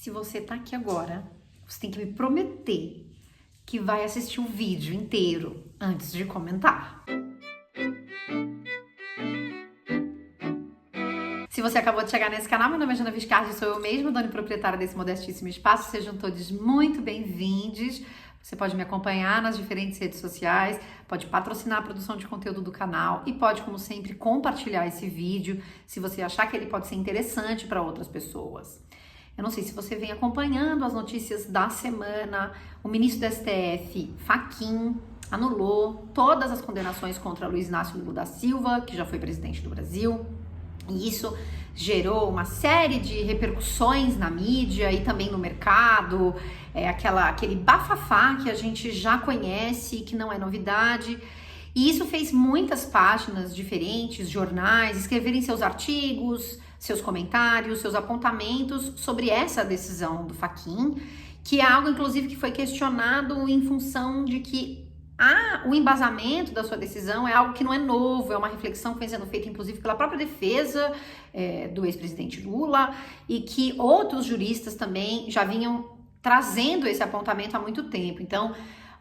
Se você tá aqui agora, você tem que me prometer que vai assistir o vídeo inteiro antes de comentar. Se você acabou de chegar nesse canal, meu nome é Jana Viscardi, sou eu mesma, dona e proprietária desse modestíssimo espaço. Sejam todos muito bem-vindos. Você pode me acompanhar nas diferentes redes sociais, pode patrocinar a produção de conteúdo do canal e pode, como sempre, compartilhar esse vídeo se você achar que ele pode ser interessante para outras pessoas. Eu não sei se você vem acompanhando as notícias da semana. O ministro do STF, Fachin, anulou todas as condenações contra Luiz Inácio Lula da Silva, que já foi presidente do Brasil. E isso gerou uma série de repercussões na mídia e também no mercado, aquele bafafá que a gente já conhece, que não é novidade. E isso fez muitas páginas diferentes, jornais, escreverem seus artigos, seus comentários, seus apontamentos sobre essa decisão do Fachin, que é algo, inclusive, que foi questionado em função de que o embasamento da sua decisão é algo que não é novo, é uma reflexão que vem sendo feita, inclusive, pela própria defesa do ex-presidente Lula e que outros juristas também já vinham trazendo esse apontamento há muito tempo. Então,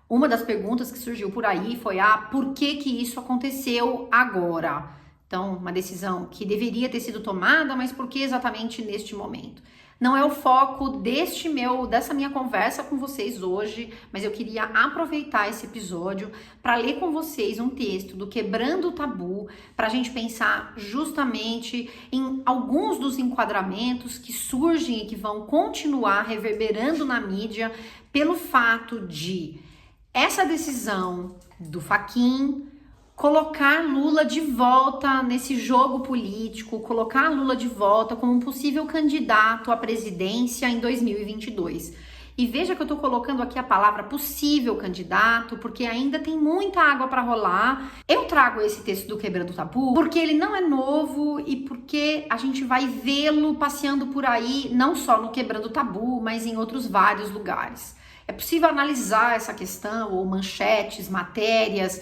uma das perguntas que surgiu por aí foi por que isso aconteceu agora? Então, uma decisão que deveria ter sido tomada, mas por que exatamente neste momento? Não é o foco dessa minha conversa com vocês hoje, mas eu queria aproveitar esse episódio para ler com vocês um texto do Quebrando o Tabu, para a gente pensar justamente em alguns dos enquadramentos que surgem e que vão continuar reverberando na mídia pelo fato de essa decisão do Fachin colocar Lula de volta nesse jogo político, colocar Lula de volta como um possível candidato à presidência em 2022. E veja que eu tô colocando aqui a palavra possível candidato, porque ainda tem muita água para rolar. Eu trago esse texto do Quebrando o Tabu porque ele não é novo e porque a gente vai vê-lo passeando por aí, não só no Quebrando o Tabu, mas em outros vários lugares. É possível analisar essa questão, ou manchetes, matérias,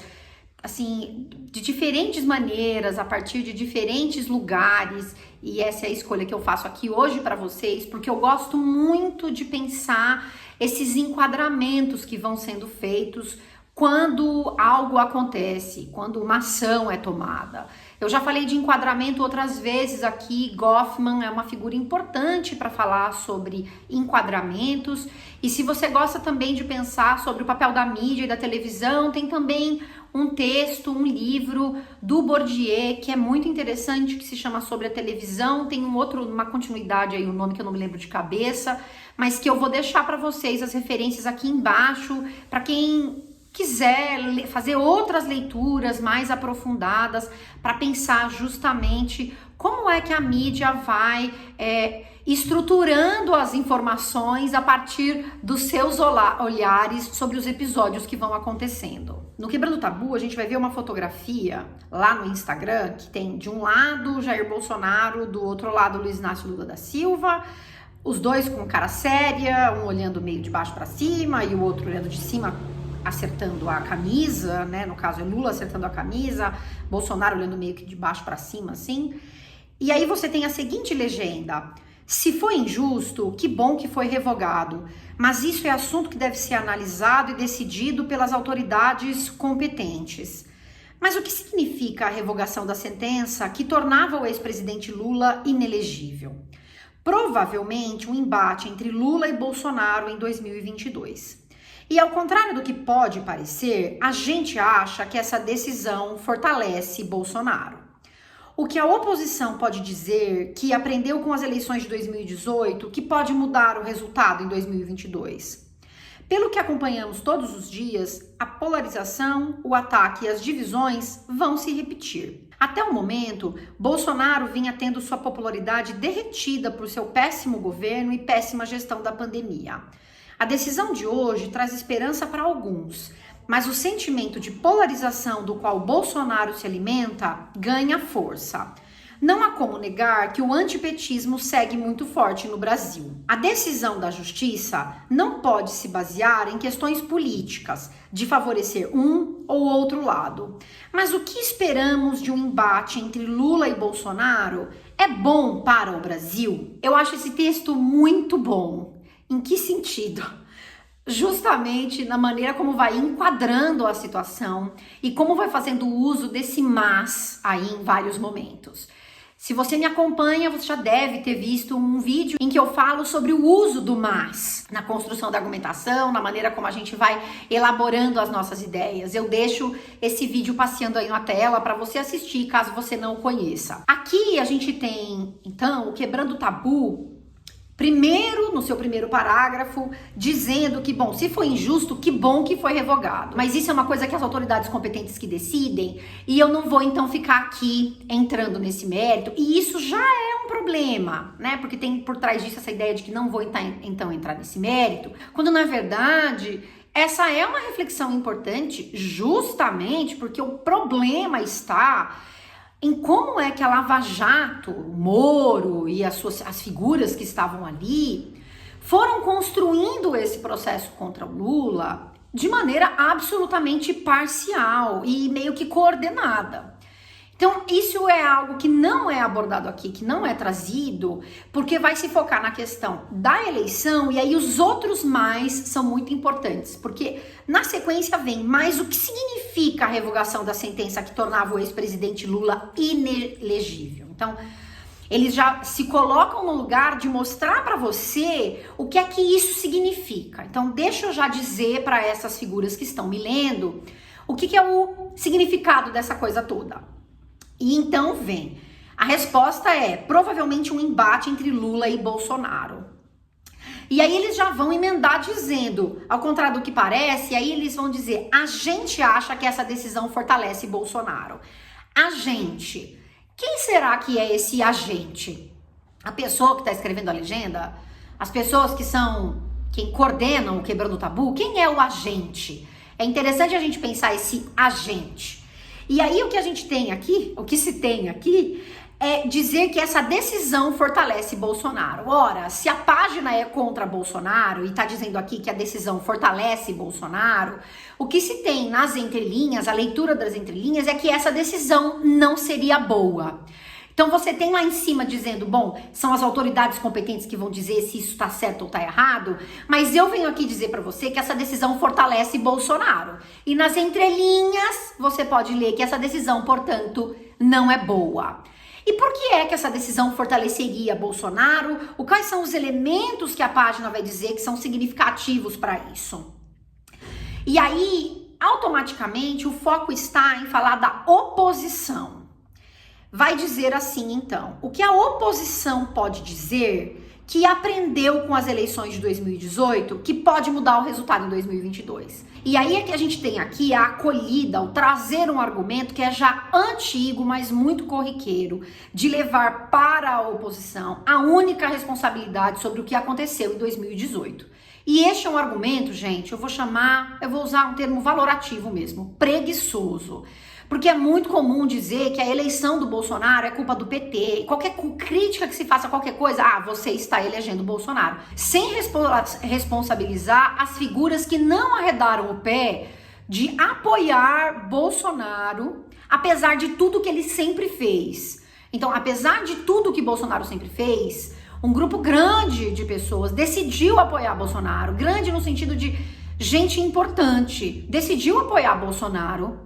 assim, de diferentes maneiras, a partir de diferentes lugares, e essa é a escolha que eu faço aqui hoje para vocês, porque eu gosto muito de pensar esses enquadramentos que vão sendo feitos quando algo acontece, quando uma ação é tomada. Eu já falei de enquadramento outras vezes aqui, Goffman é uma figura importante para falar sobre enquadramentos, e se você gosta também de pensar sobre o papel da mídia e da televisão, tem também um texto, um livro do Bourdieu, que é muito interessante, que se chama Sobre a Televisão, tem uma continuidade aí, um nome que eu não me lembro de cabeça, mas que eu vou deixar para vocês as referências aqui embaixo, para quem quiser fazer outras leituras mais aprofundadas para pensar justamente como é que a mídia vai estruturando as informações a partir dos seus olhares sobre os episódios que vão acontecendo. No Quebrando o Tabu, a gente vai ver uma fotografia lá no Instagram que tem de um lado Jair Bolsonaro, do outro lado Luiz Inácio Lula da Silva, os dois com cara séria, um olhando meio de baixo para cima e o outro olhando de cima acertando a camisa, né? No caso é Lula acertando a camisa, Bolsonaro olhando meio que de baixo para cima, assim. E aí você tem a seguinte legenda: se foi injusto, que bom que foi revogado, mas isso é assunto que deve ser analisado e decidido pelas autoridades competentes. Mas o que significa a revogação da sentença que tornava o ex-presidente Lula inelegível? Provavelmente um embate entre Lula e Bolsonaro em 2022. E ao contrário do que pode parecer, a gente acha que essa decisão fortalece Bolsonaro. O que a oposição pode dizer que aprendeu com as eleições de 2018 que pode mudar o resultado em 2022? Pelo que acompanhamos todos os dias, a polarização, o ataque e as divisões vão se repetir. Até o momento, Bolsonaro vinha tendo sua popularidade derretida por seu péssimo governo e péssima gestão da pandemia. A decisão de hoje traz esperança para alguns, mas o sentimento de polarização do qual Bolsonaro se alimenta ganha força. Não há como negar que o antipetismo segue muito forte no Brasil. A decisão da justiça não pode se basear em questões políticas, de favorecer um ou outro lado. Mas o que esperamos de um embate entre Lula e Bolsonaro é bom para o Brasil? Eu acho esse texto muito bom. Em que sentido? Justamente na maneira como vai enquadrando a situação e como vai fazendo uso desse mas aí em vários momentos. Se você me acompanha, você já deve ter visto um vídeo em que eu falo sobre o uso do mas na construção da argumentação, na maneira como a gente vai elaborando as nossas ideias. Eu deixo esse vídeo passeando aí na tela para você assistir, caso você não o conheça. Aqui a gente tem, então, o Quebrando o Tabu, primeiro, no seu primeiro parágrafo, dizendo que, bom, se foi injusto, que bom que foi revogado. Mas isso é uma coisa que as autoridades competentes que decidem, e eu não vou, então, ficar aqui entrando nesse mérito. E isso já é um problema, né? Porque tem por trás disso essa ideia de que não vou, então, entrar nesse mérito, quando, na verdade, essa é uma reflexão importante justamente porque o problema está em como é que a Lava Jato, o Moro e as figuras que estavam ali foram construindo esse processo contra o Lula de maneira absolutamente parcial e meio que coordenada. Então, isso é algo que não é abordado aqui, que não é trazido, porque vai se focar na questão da eleição e aí os outros mais são muito importantes, porque na sequência vem mais o que significa a revogação da sentença que tornava o ex-presidente Lula inelegível. Então, eles já se colocam no lugar de mostrar para você o que é que isso significa. Então, deixa eu já dizer para essas figuras que estão me lendo o que é o significado dessa coisa toda. E então vem, a resposta é provavelmente um embate entre Lula e Bolsonaro. E aí eles já vão emendar dizendo, ao contrário do que parece, aí eles vão dizer, a gente acha que essa decisão fortalece Bolsonaro. A gente, quem será que é esse agente? A pessoa que está escrevendo a legenda? As pessoas que são, quem coordenam o Quebrando o Tabu? Quem é o agente? É interessante a gente pensar esse agente. E aí o que a gente tem aqui, o que se tem aqui, é dizer que essa decisão fortalece Bolsonaro. Ora, se a página é contra Bolsonaro e está dizendo aqui que a decisão fortalece Bolsonaro, o que se tem nas entrelinhas, a leitura das entrelinhas, é que essa decisão não seria boa. Então você tem lá em cima dizendo, bom, são as autoridades competentes que vão dizer se isso está certo ou está errado, mas eu venho aqui dizer para você que essa decisão fortalece Bolsonaro. E nas entrelinhas você pode ler que essa decisão, portanto, não é boa. E por que é que essa decisão fortaleceria Bolsonaro? Quais são os elementos que a página vai dizer que são significativos para isso? E aí, automaticamente, o foco está em falar da oposição. Vai dizer assim, então, o que a oposição pode dizer que aprendeu com as eleições de 2018 que pode mudar o resultado em 2022. E aí é que a gente tem aqui a acolhida, o trazer um argumento que é já antigo, mas muito corriqueiro, de levar para a oposição a única responsabilidade sobre o que aconteceu em 2018. E este é um argumento, gente, eu vou usar um termo valorativo mesmo, preguiçoso. Porque é muito comum dizer que a eleição do Bolsonaro é culpa do PT. Qualquer crítica que se faça a qualquer coisa, você está elegendo o Bolsonaro. Sem responsabilizar as figuras que não arredaram o pé de apoiar Bolsonaro, apesar de tudo que ele sempre fez. Então, apesar de tudo que Bolsonaro sempre fez, um grupo grande de pessoas decidiu apoiar Bolsonaro. Grande no sentido de gente importante. Decidiu apoiar Bolsonaro.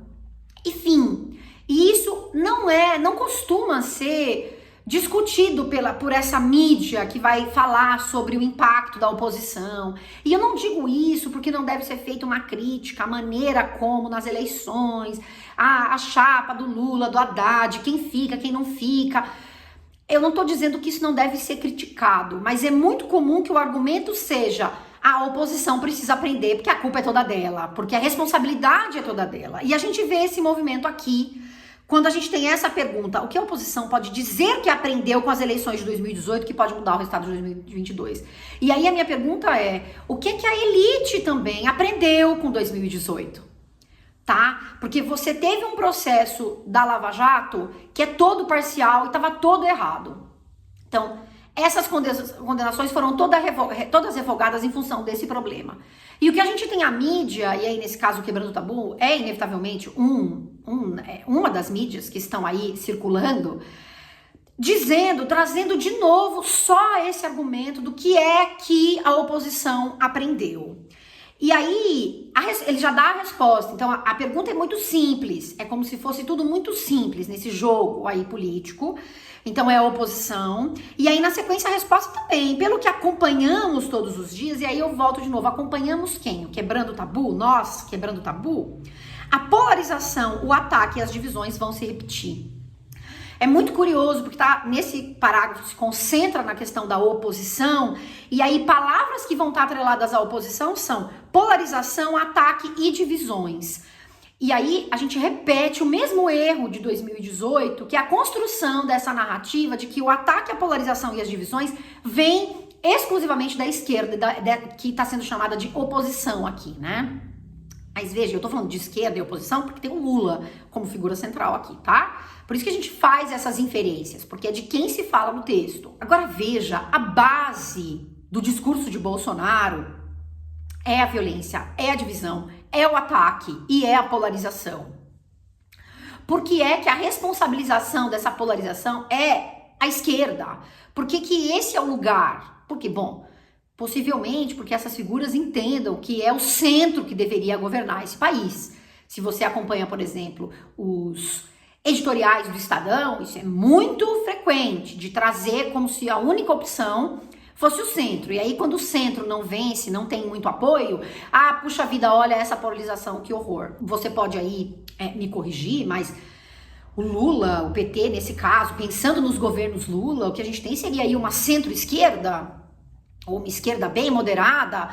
Enfim, e isso não costuma ser discutido por essa mídia que vai falar sobre o impacto da oposição. E eu não digo isso porque não deve ser feita uma crítica à maneira como nas eleições, a chapa do Lula, do Haddad, quem fica, quem não fica. Eu não estou dizendo que isso não deve ser criticado, mas é muito comum que o argumento seja: a oposição precisa aprender porque a culpa é toda dela, porque a responsabilidade é toda dela. E a gente vê esse movimento aqui, quando a gente tem essa pergunta, o que a oposição pode dizer que aprendeu com as eleições de 2018 que pode mudar o resultado de 2022? E aí a minha pergunta é, o que a elite também aprendeu com 2018? Tá? Porque você teve um processo da Lava Jato que é todo parcial e estava todo errado. Então, essas condenações foram todas revogadas em função desse problema. E o que a gente tem a mídia, e aí nesse caso o Quebrando o Tabu, é inevitavelmente uma das mídias que estão aí circulando, trazendo de novo só esse argumento do que é que a oposição aprendeu. E aí, ele já dá a resposta. Então, a pergunta é muito simples. É como se fosse tudo muito simples nesse jogo aí político. Então, é a oposição. E aí, na sequência, a resposta também. Pelo que acompanhamos todos os dias, e aí eu volto de novo. Acompanhamos quem? O Quebrando o Tabu? Nós, Quebrando o Tabu? A polarização, o ataque e as divisões vão se repetir. É muito curioso, porque nesse parágrafo se concentra na questão da oposição, e aí palavras que vão estar atreladas à oposição são polarização, ataque e divisões. E aí a gente repete o mesmo erro de 2018, que é a construção dessa narrativa de que o ataque, a polarização e as divisões vem exclusivamente da esquerda, que está sendo chamada de oposição aqui, né? Mas veja, eu tô falando de esquerda e oposição porque tem o Lula como figura central aqui, tá? Por isso que a gente faz essas inferências, porque é de quem se fala no texto. Agora veja, a base do discurso de Bolsonaro é a violência, é a divisão, é o ataque e é a polarização. Por que é que a responsabilização dessa polarização é a esquerda? Por que que esse é o lugar? Porque, bom, possivelmente porque essas figuras entendam que é o centro que deveria governar esse país. Se você acompanha, por exemplo, os editoriais do Estadão, isso é muito frequente, de trazer como se a única opção fosse o centro. E aí, quando o centro não vence, não tem muito apoio, puxa vida, olha essa polarização, que horror. Você pode aí me corrigir, mas o Lula, o PT, nesse caso, pensando nos governos Lula, o que a gente tem seria aí uma centro-esquerda, ou uma esquerda bem moderada,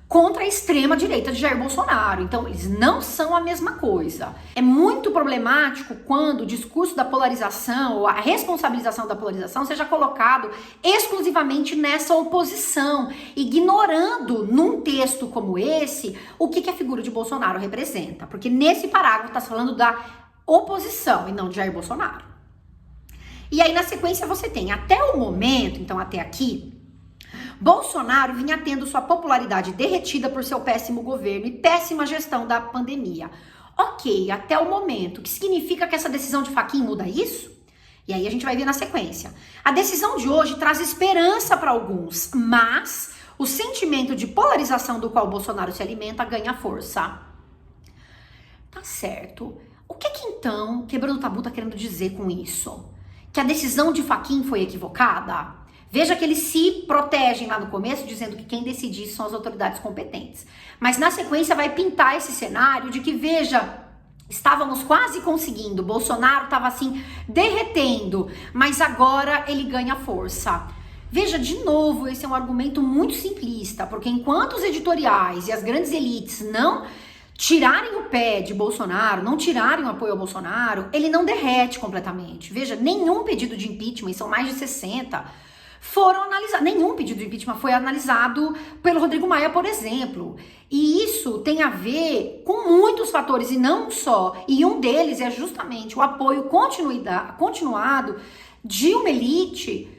contra a extrema-direita de Jair Bolsonaro. Então, eles não são a mesma coisa. É muito problemático quando o discurso da polarização, ou a responsabilização da polarização, seja colocado exclusivamente nessa oposição, ignorando, num texto como esse, o que a figura de Bolsonaro representa. Porque nesse parágrafo está falando da oposição e não de Jair Bolsonaro. E aí, na sequência, você tem, até o momento, então até aqui, Bolsonaro vinha tendo sua popularidade derretida por seu péssimo governo e péssima gestão da pandemia. Ok, até o momento. O que significa que essa decisão de Fachin muda isso? E aí a gente vai ver na sequência. A decisão de hoje traz esperança para alguns, mas o sentimento de polarização do qual Bolsonaro se alimenta ganha força. Tá certo. O que então Quebrando o Tabu tá querendo dizer com isso? Que a decisão de Fachin foi equivocada? Veja que eles se protegem lá no começo, dizendo que quem decide isso são as autoridades competentes. Mas na sequência vai pintar esse cenário de que, veja, estávamos quase conseguindo, Bolsonaro estava assim, derretendo, mas agora ele ganha força. Veja, de novo, esse é um argumento muito simplista, porque enquanto os editoriais e as grandes elites não tirarem o pé de Bolsonaro, não tirarem o apoio ao Bolsonaro, ele não derrete completamente. Veja, nenhum pedido de impeachment, são mais de 60, foram analisados. Nenhum pedido de impeachment foi analisado pelo Rodrigo Maia, por exemplo. E isso tem a ver com muitos fatores, e não só. E um deles é justamente o apoio continuado de uma elite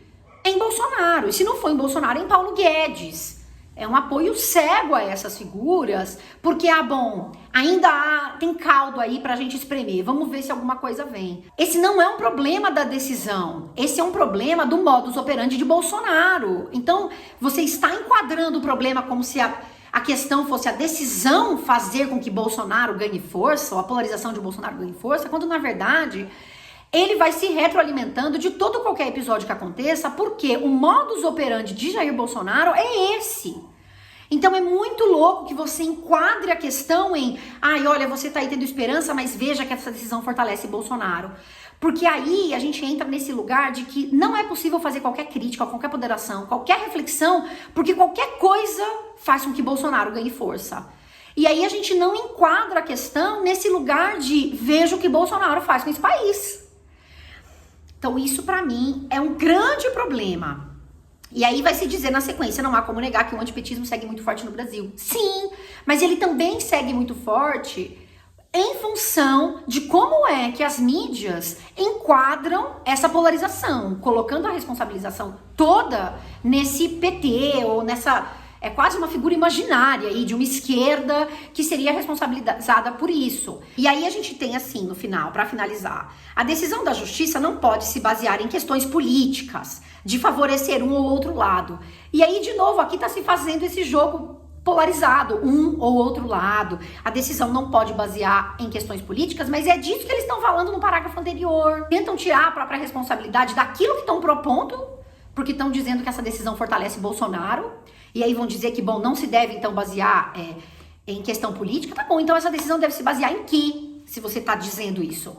em Bolsonaro. E se não for em Bolsonaro, é em Paulo Guedes. É um apoio cego a essas figuras, porque, ainda tem caldo aí pra gente espremer, vamos ver se alguma coisa vem. Esse não é um problema da decisão, esse é um problema do modus operandi de Bolsonaro. Então, você está enquadrando o problema como se a questão fosse a decisão fazer com que Bolsonaro ganhe força, ou a polarização de Bolsonaro ganhe força, quando, na verdade, ele vai se retroalimentando de todo qualquer episódio que aconteça, porque o modus operandi de Jair Bolsonaro é esse. Então é muito louco que você enquadre a questão em, olha, você tá aí tendo esperança, mas veja que essa decisão fortalece Bolsonaro. Porque aí a gente entra nesse lugar de que não é possível fazer qualquer crítica, qualquer ponderação, qualquer reflexão, porque qualquer coisa faz com que Bolsonaro ganhe força. E aí a gente não enquadra a questão nesse lugar de veja o que Bolsonaro faz com esse país. Então isso pra mim é um grande problema. E aí vai se dizer na sequência, não há como negar que o antipetismo segue muito forte no Brasil. Sim, mas ele também segue muito forte em função de como é que as mídias enquadram essa polarização, colocando a responsabilização toda nesse PT ou nessa É quase uma figura imaginária aí de uma esquerda que seria responsabilizada por isso. E aí a gente tem assim, no final, para finalizar, a decisão da justiça não pode se basear em questões políticas, de favorecer um ou outro lado. E aí, de novo, aqui está se fazendo esse jogo polarizado, um ou outro lado. A decisão não pode basear em questões políticas, mas é disso que eles estão falando no parágrafo anterior. Tentam tirar a própria responsabilidade daquilo que estão propondo, porque estão dizendo que essa decisão fortalece Bolsonaro, e aí vão dizer que, bom, não se deve então basear em questão política. Tá bom, então essa decisão deve se basear em quê, se você está dizendo isso?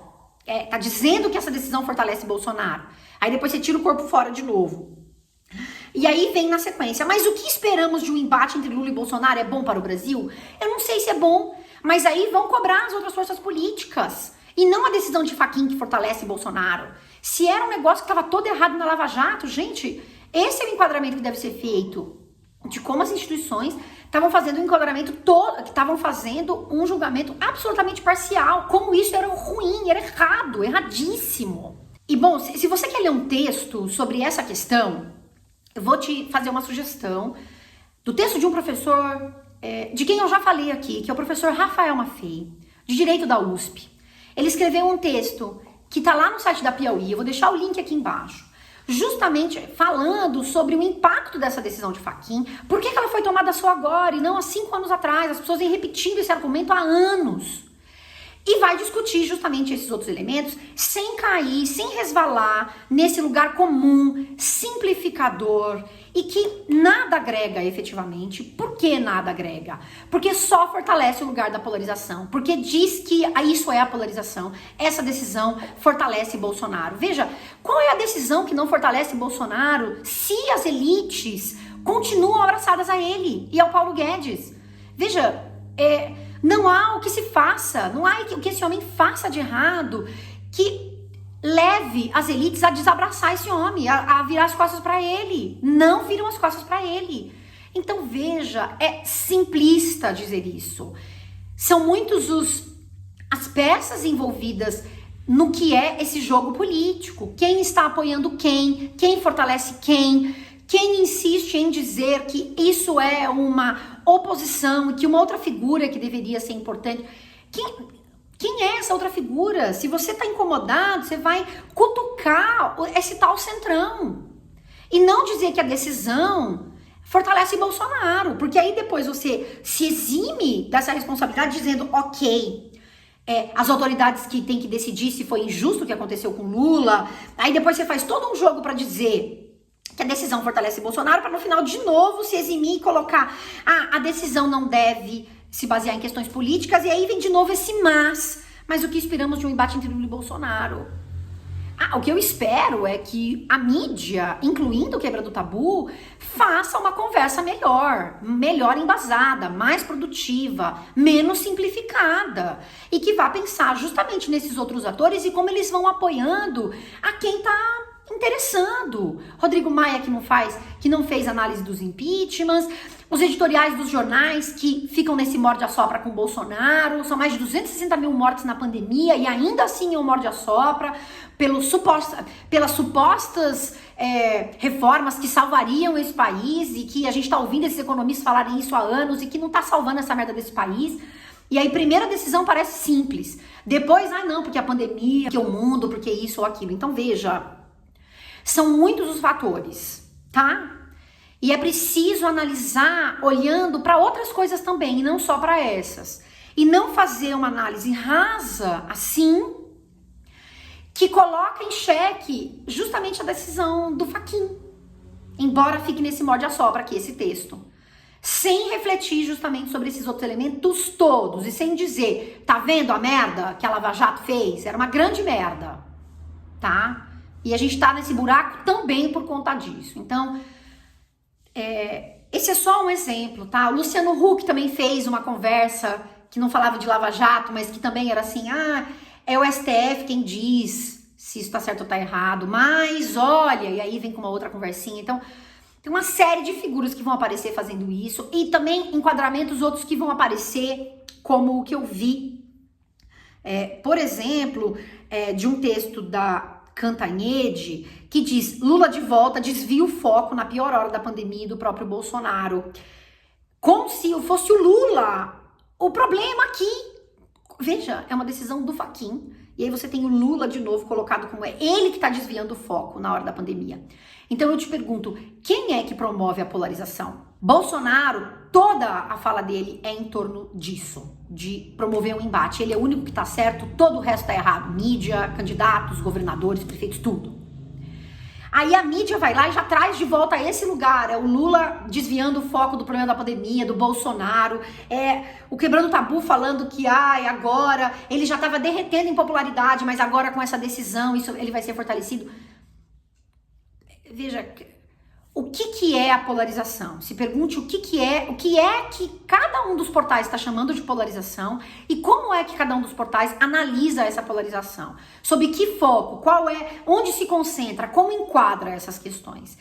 Tá dizendo que essa decisão fortalece Bolsonaro. Aí depois você tira o corpo fora de novo. E aí vem na sequência, mas o que esperamos de um embate entre Lula e Bolsonaro é bom para o Brasil? Eu não sei se é bom, mas aí vão cobrar as outras forças políticas. E não a decisão de Fachin que fortalece Bolsonaro. Se era um negócio que estava todo errado na Lava Jato, gente, esse é o enquadramento que deve ser feito. De como as instituições estavam fazendo um enquadramento todo, que estavam fazendo um julgamento absolutamente parcial. Como isso era ruim, era errado, erradíssimo. E bom, se você quer ler um texto sobre essa questão, eu vou te fazer uma sugestão do texto de um professor, de quem eu já falei aqui, que é o professor Rafael Maffei, de Direito da USP. Ele escreveu um texto que está lá no site da Piauí, eu vou deixar o link aqui embaixo, justamente falando sobre o impacto dessa decisão de Fachin, por que ela foi tomada só agora e não há 5 anos atrás, as pessoas vêm repetindo esse argumento há anos. E vai discutir justamente esses outros elementos sem cair, sem resvalar nesse lugar comum, simplificador e que nada agrega efetivamente. Por que nada agrega? Porque só fortalece o lugar da polarização. Porque diz que isso é a polarização. Essa decisão fortalece Bolsonaro. Veja, qual é a decisão que não fortalece Bolsonaro se as elites continuam abraçadas a ele e ao Paulo Guedes? Veja, não há o que se faça, não há o que esse homem faça de errado que leve as elites a desabraçar esse homem, a virar as costas para ele. Não viram as costas para ele. Então veja, é simplista dizer isso. São muitos as peças envolvidas no que é esse jogo político. Quem está apoiando quem fortalece quem insiste em dizer que isso é uma oposição e que uma outra figura que deveria ser importante. Quem é essa outra figura? Se você está incomodado, você vai cutucar esse tal centrão. E não dizer que a decisão fortalece Bolsonaro, porque aí depois você se exime dessa responsabilidade dizendo, ok, as autoridades que têm que decidir se foi injusto o que aconteceu com Lula, aí depois você faz todo um jogo para dizer que a decisão fortalece Bolsonaro, para no final de novo se eximir e colocar a decisão não deve se basear em questões políticas, e aí vem de novo esse mas o que esperamos de um embate entre Lula e Bolsonaro? O que eu espero é que a mídia, incluindo o Quebra do Tabu, faça uma conversa melhor embasada, mais produtiva, menos simplificada, e que vá pensar justamente nesses outros atores e como eles vão apoiando a quem está interessando. Rodrigo Maia que não fez análise dos impeachments, os editoriais dos jornais que ficam nesse morde-a-sopra com Bolsonaro, são mais de 260 mil mortes na pandemia e ainda assim é um morde-a-sopra pelas supostas reformas que salvariam esse país e que a gente tá ouvindo esses economistas falarem isso há anos e que não tá salvando essa merda desse país. E aí, primeira decisão parece simples. Depois, não, porque a pandemia, porque o mundo, porque isso ou aquilo. Então, veja, são muitos os fatores, tá? E é preciso analisar olhando para outras coisas também, e não só para essas. E não fazer uma análise rasa, assim, que coloca em xeque justamente a decisão do Fachin. Embora fique nesse morde-a-sopra aqui, esse texto. Sem refletir justamente sobre esses outros elementos todos. E sem dizer, tá vendo a merda que a Lava Jato fez? Era uma grande merda, tá? E a gente tá nesse buraco também por conta disso. Então, esse é só um exemplo, tá? O Luciano Huck também fez uma conversa que não falava de Lava Jato, mas que também era assim, é o STF quem diz se isso tá certo ou tá errado, mas olha, e aí vem com uma outra conversinha. Então, tem uma série de figuras que vão aparecer fazendo isso e também enquadramentos outros que vão aparecer, como o que eu vi, por exemplo, de um texto da Cantanhede, que diz, Lula de volta desvia o foco na pior hora da pandemia e do próprio Bolsonaro. como se eu fosse o Lula. O problema aqui, veja, é uma decisão do Fachin. E aí você tem o Lula de novo colocado como é ele que está desviando o foco na hora da pandemia. Então eu te pergunto, quem é que promove a polarização? Bolsonaro, toda a fala dele é em torno disso, de promover um embate. Ele é o único que está certo, todo o resto está errado. Mídia, candidatos, governadores, prefeitos, tudo. Aí a mídia vai lá e já traz de volta a esse lugar. É o Lula desviando o foco do problema da pandemia, do Bolsonaro. É o Quebrando o Tabu falando que agora ele já estava derretendo em popularidade, mas agora com essa decisão isso, ele vai ser fortalecido. Veja, o que é a polarização? Se pergunte o que é que cada um dos portais está chamando de polarização e como é que cada um dos portais analisa essa polarização. Sob que foco, onde se concentra, como enquadra essas questões.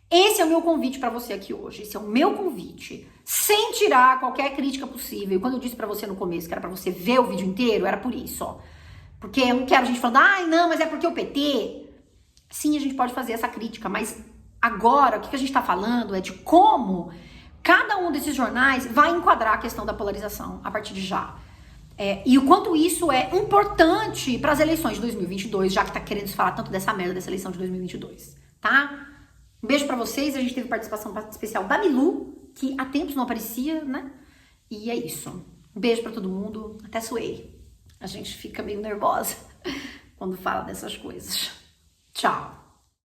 Esse é o meu convite para você aqui hoje, esse é o meu convite, sem tirar qualquer crítica possível. E quando eu disse para você no começo que era para você ver o vídeo inteiro, era por isso, ó. Porque eu não quero a gente falando, não, mas é porque o PT... Sim, a gente pode fazer essa crítica, mas agora o que a gente está falando é de como cada um desses jornais vai enquadrar a questão da polarização a partir de já. E o quanto isso é importante para as eleições de 2022, já que tá querendo se falar tanto dessa merda dessa eleição de 2022, tá? Um beijo para vocês, a gente teve participação especial da Milu, que há tempos não aparecia, né? E é isso. Um beijo para todo mundo, até suei. A gente fica meio nervosa quando fala dessas coisas. Tchau!